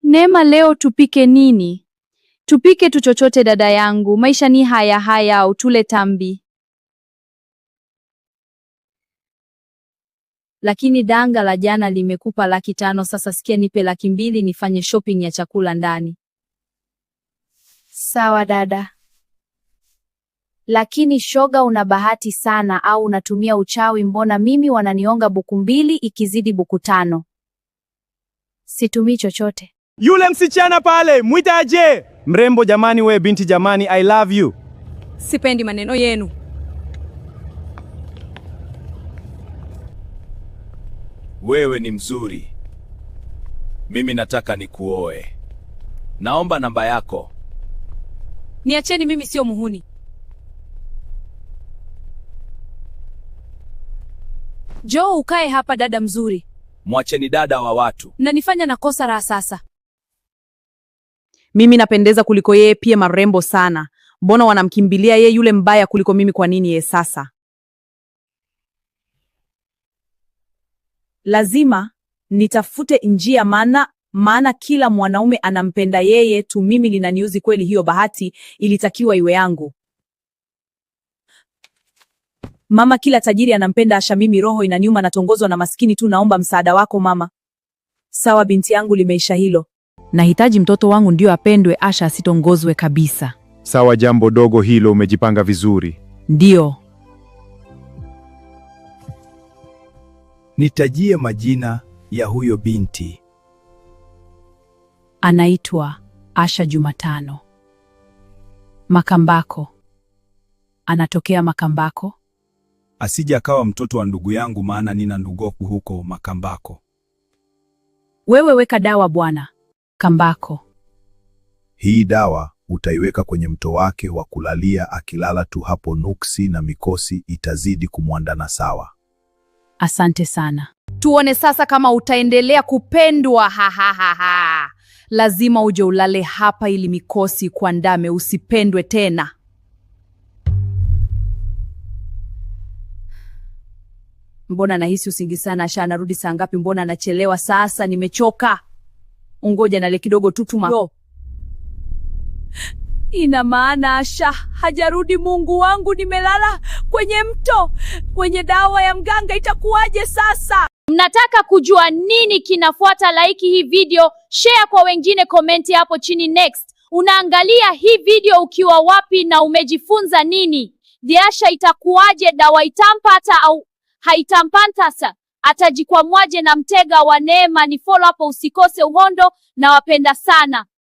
Neema, leo tupike nini? Tupike tu chochote dada yangu, maisha ni haya haya, au tule tambi. Lakini danga la jana limekupa 500,000, sasa sikia nipe 200,000 nifanye shopping ya chakula ndani. Sawa dada. Lakini shoga, una bahati sana au unatumia uchawi? Mbona mimi wananionga 2,000 ikizidi 5,000? Situmii chochote. Yule msichana pale, mwitaje? Mrembo jamani, we binti jamani, I love you. Sipendi maneno yenu. Wewe ni mzuri. Mimi nataka nikuoe. Naomba namba yako. Niacheni, mimi sio muhuni. Njoo ukae hapa dada mzuri. Mwacheni dada wa watu. Mnanifanya nakosa raha sasa. Mimi napendeza kuliko yeye, pia marembo sana. Mbona wanamkimbilia yeye yule mbaya kuliko mimi? Kwa nini yeye sasa? Lazima nitafute njia, maana kila mwanaume anampenda yeye tu. Mimi linaniuzi kweli, hiyo bahati ilitakiwa iwe yangu. Mama, kila tajiri anampenda Asha, mimi roho inaniuma, natongozwa na maskini tu. Naomba msaada wako mama. Sawa binti yangu, limeisha hilo. Nahitaji mtoto wangu ndio apendwe, Asha asitongozwe kabisa. Sawa, jambo dogo hilo, umejipanga vizuri. Ndio. Nitajie majina ya huyo binti. Anaitwa Asha Jumatano. Makambako. Anatokea Makambako. Asije akawa mtoto wa ndugu yangu, maana nina ndugoku huko Makambako. Wewe weka dawa bwana. Kambako. Hii dawa utaiweka kwenye mto wake wa kulalia, akilala tu hapo nuksi na mikosi itazidi kumwandana sawa. Asante sana. Tuone sasa kama utaendelea kupendwa. Ha. Lazima uje ulale hapa ili mikosi kuandame, usipendwe tena. Mbona nahisi usingizi sana? Asha anarudi saa ngapi? Mbona anachelewa sasa? Nimechoka. Ungoja nale kidogo tutuma. Ina maana Asha hajarudi. Mungu wangu, nimelala kwenye mto, kwenye dawa ya mganga, itakuwaje sasa? Mnataka kujua nini kinafuata? Like hii video, share kwa wengine, komenti hapo chini. Next, unaangalia hii video ukiwa wapi na umejifunza nini? Asha itakuwaje? Dawa itampata au haitampata? Atajikwamwaje na mtega wa Neema? Ni follow hapo, usikose uhondo, na wapenda sana.